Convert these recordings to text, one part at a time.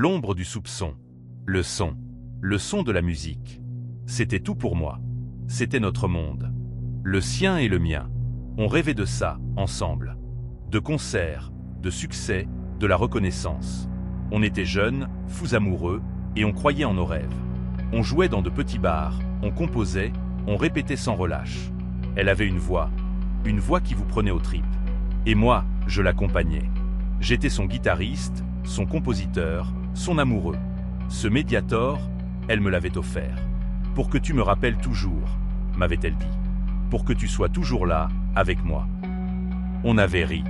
L'ombre du soupçon. Le son. Le son de la musique. C'était tout pour moi. C'était notre monde. Le sien et le mien. On rêvait de ça, ensemble. De concerts, de succès, de la reconnaissance. On était jeunes, fous amoureux, et on croyait en nos rêves. On jouait dans de petits bars, on composait, on répétait sans relâche. Elle avait une voix qui vous prenait aux tripes. Et moi, je l'accompagnais. J'étais son guitariste, son compositeur, son amoureux. Ce Mediator, elle me l'avait offert. Pour que tu me rappelles toujours, m'avait-elle dit. Pour que tu sois toujours là, avec moi. On avait ri.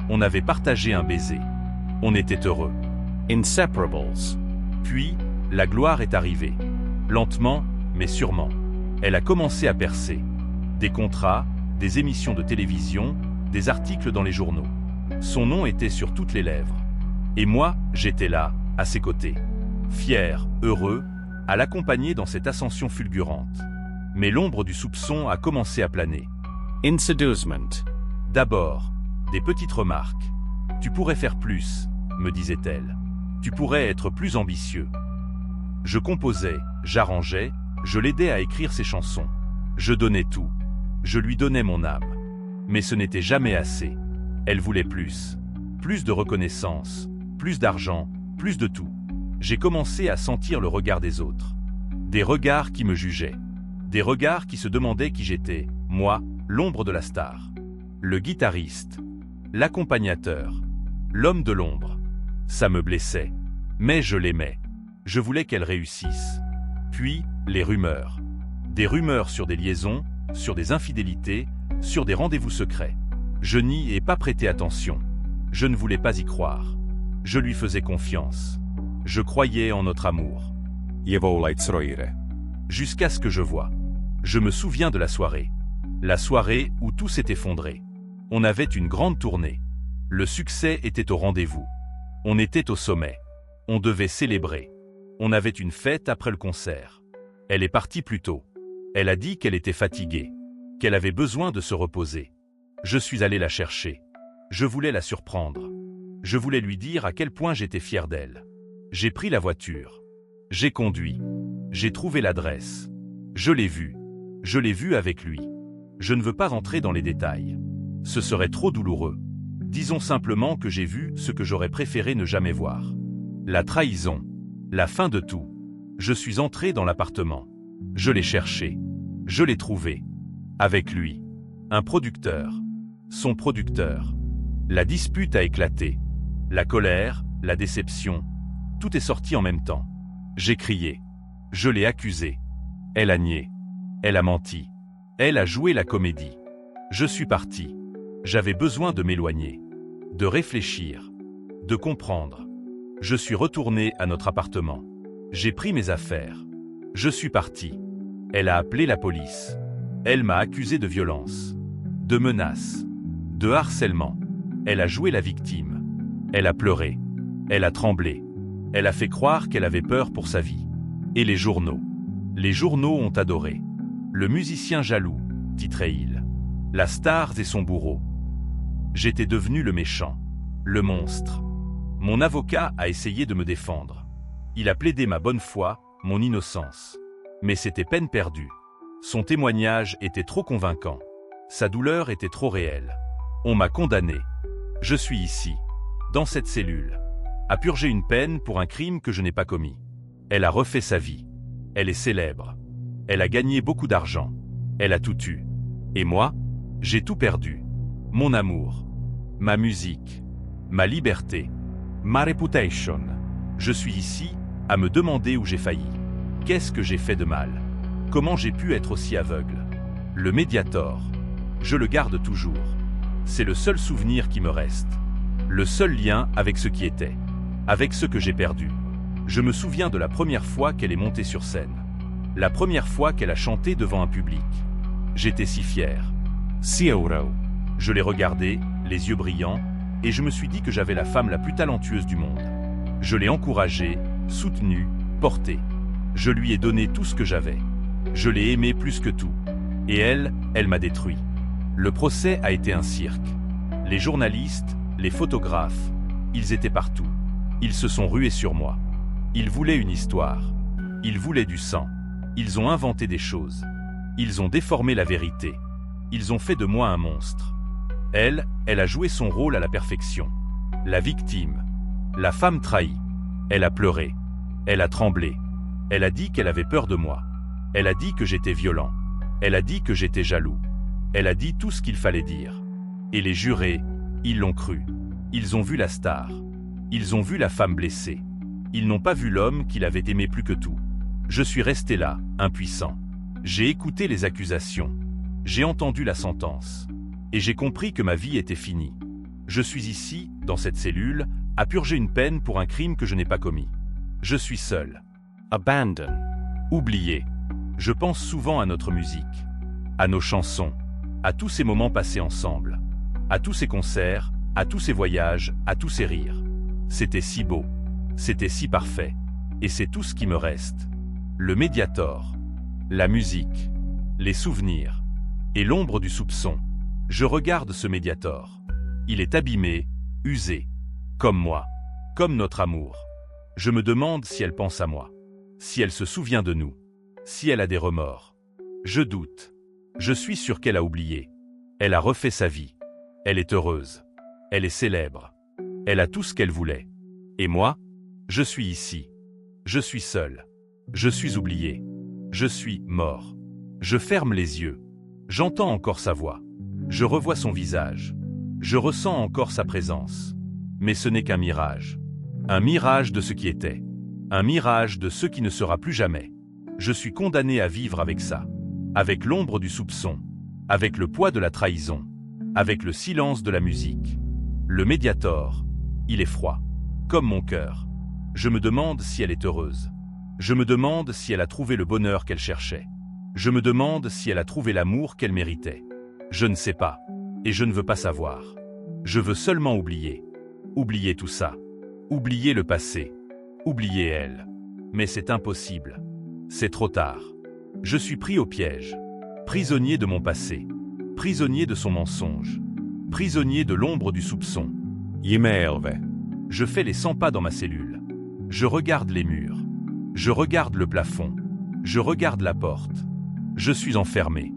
On avait partagé un baiser. On était heureux. Inseparables. Puis, la gloire est arrivée. Lentement, mais sûrement. Elle a commencé à percer. Des contrats, des émissions de télévision, des articles dans les journaux. Son nom était sur toutes les lèvres. Et moi, j'étais là, à ses côtés. Fier, heureux, à l'accompagner dans cette ascension fulgurante. Mais l'ombre du soupçon a commencé à planer. Inseducement. D'abord, des petites remarques. Tu pourrais faire plus, me disait-elle. Tu pourrais être plus ambitieux. Je composais, j'arrangeais, je l'aidais à écrire ses chansons. Je donnais tout. Je lui donnais mon âme. Mais ce n'était jamais assez. Elle voulait plus. Plus de reconnaissance, plus d'argent, plus de tout. J'ai commencé à sentir le regard des autres. Des regards qui me jugeaient. Des regards qui se demandaient qui j'étais, moi, l'ombre de la star. Le guitariste. L'accompagnateur. L'homme de l'ombre. Ça me blessait. Mais je l'aimais. Je voulais qu'elle réussisse. Puis, les rumeurs. Des rumeurs sur des liaisons, sur des infidélités, sur des rendez-vous secrets. Je n'y ai pas prêté attention. Je ne voulais pas y croire. Je lui faisais confiance. Je croyais en notre amour. Jusqu'à ce que je vois. Je me souviens de la soirée. La soirée où tout s'est effondré. On avait une grande tournée. Le succès était au rendez-vous. On était au sommet. On devait célébrer. On avait une fête après le concert. Elle est partie plus tôt. Elle a dit qu'elle était fatiguée, qu'elle avait besoin de se reposer. Je suis allé la chercher. Je voulais la surprendre. Je voulais lui dire à quel point j'étais fier d'elle. J'ai pris la voiture. J'ai conduit. J'ai trouvé l'adresse. Je l'ai vue. Je l'ai vue avec lui. Je ne veux pas rentrer dans les détails. Ce serait trop douloureux. Disons simplement que j'ai vu ce que j'aurais préféré ne jamais voir. La trahison. La fin de tout. Je suis entré dans l'appartement. Je l'ai cherché. Je l'ai trouvé. Avec lui. Un producteur. Son producteur. La dispute a éclaté. La colère, la déception. Tout est sorti en même temps. J'ai crié. Je l'ai accusé. Elle a nié. Elle a menti. Elle a joué la comédie. Je suis parti. J'avais besoin de m'éloigner. De réfléchir. De comprendre. Je suis retourné à notre appartement. J'ai pris mes affaires. Je suis parti. Elle a appelé la police. Elle m'a accusé de violence, de menaces, de harcèlement. Elle a joué la victime. Elle a pleuré. Elle a tremblé. Elle a fait croire qu'elle avait peur pour sa vie. Et les journaux. Les journaux ont adoré. Le musicien jaloux, titrait-il. La star et son bourreau. J'étais devenu le méchant, le monstre. Mon avocat a essayé de me défendre. Il a plaidé ma bonne foi, mon innocence. Mais c'était peine perdue. Son témoignage était trop convaincant. Sa douleur était trop réelle. On m'a condamné. Je suis ici, dans cette cellule, à purger une peine pour un crime que je n'ai pas commis. Elle a refait sa vie. Elle est célèbre. Elle a gagné beaucoup d'argent. Elle a tout eu. Et moi, j'ai tout perdu. Mon amour, ma musique, ma liberté, ma reputation. Je suis ici, à me demander où j'ai failli. Qu'est-ce que j'ai fait de mal? Comment j'ai pu être aussi aveugle? Le Mediator, je le garde toujours. C'est le seul souvenir qui me reste. Le seul lien avec ce qui était. Avec ce que j'ai perdu. Je me souviens de la première fois qu'elle est montée sur scène. La première fois qu'elle a chanté devant un public. J'étais si fier. Si heureux. Je l'ai regardée, les yeux brillants, et je me suis dit que j'avais la femme la plus talentueuse du monde. Je l'ai encouragée, soutenue, portée. Je lui ai donné tout ce que j'avais. Je l'ai aimée plus que tout. Et elle m'a détruit. Le procès a été un cirque. Les journalistes, les photographes, ils étaient partout. Ils se sont rués sur moi. Ils voulaient une histoire. Ils voulaient du sang. Ils ont inventé des choses. Ils ont déformé la vérité. Ils ont fait de moi un monstre. Elle a joué son rôle à la perfection. La victime. La femme trahie. Elle a pleuré. Elle a tremblé. Elle a dit qu'elle avait peur de moi. Elle a dit que j'étais violent. Elle a dit que j'étais jaloux. Elle a dit tout ce qu'il fallait dire. Et les jurés, ils l'ont cru. Ils ont vu la star. Ils ont vu la femme blessée. Ils n'ont pas vu l'homme qu'il avait aimé plus que tout. Je suis resté là, impuissant. J'ai écouté les accusations. J'ai entendu la sentence. Et j'ai compris que ma vie était finie. Je suis ici, dans cette cellule, à purger une peine pour un crime que je n'ai pas commis. Je suis seul. Abandon. Oublié. Je pense souvent à notre musique, à nos chansons, à tous ces moments passés ensemble, à tous ces concerts, à tous ces voyages, à tous ces rires. C'était si beau, c'était si parfait, et c'est tout ce qui me reste. Le Mediator, la musique, les souvenirs, et l'ombre du soupçon. Je regarde ce Mediator. Il est abîmé, usé, comme moi, comme notre amour. Je me demande si elle pense à moi, si elle se souvient de nous, si elle a des remords. Je doute. Je suis sûr qu'elle a oublié. Elle a refait sa vie. Elle est heureuse. Elle est célèbre. Elle a tout ce qu'elle voulait. Et moi, je suis ici. Je suis seul. Je suis oublié. Je suis mort. Je ferme les yeux. J'entends encore sa voix. Je revois son visage. Je ressens encore sa présence. Mais ce n'est qu'un mirage. Un mirage de ce qui était. Un mirage de ce qui ne sera plus jamais. Je suis condamné à vivre avec ça. Avec l'ombre du soupçon. Avec le poids de la trahison. Avec le silence de la musique. Le Mediator, il est froid. Comme mon cœur. Je me demande si elle est heureuse. Je me demande si elle a trouvé le bonheur qu'elle cherchait. Je me demande si elle a trouvé l'amour qu'elle méritait. Je ne sais pas. Et je ne veux pas savoir. Je veux seulement oublier. Oublier tout ça. Oublier le passé. Oublier elle. Mais c'est impossible. C'est trop tard. Je suis pris au piège. Prisonnier de mon passé. Prisonnier de son mensonge. Prisonnier de l'ombre du soupçon. Yimerve. Je fais les 100 pas dans ma cellule. Je regarde les murs. Je regarde le plafond. Je regarde la porte. Je suis enfermé.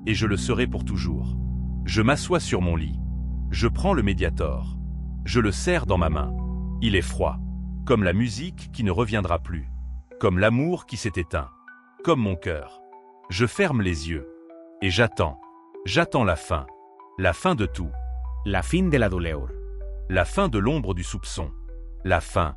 Et je le serai pour toujours. Je m'assois sur mon lit. Je prends le Mediator. Je le serre dans ma main. Il est froid. Comme la musique qui ne reviendra plus. Comme l'amour qui s'est éteint. Comme mon cœur. Je ferme les yeux. Et j'attends. J'attends la fin. La fin de tout. La fin de la douleur. La fin de l'ombre du soupçon. La fin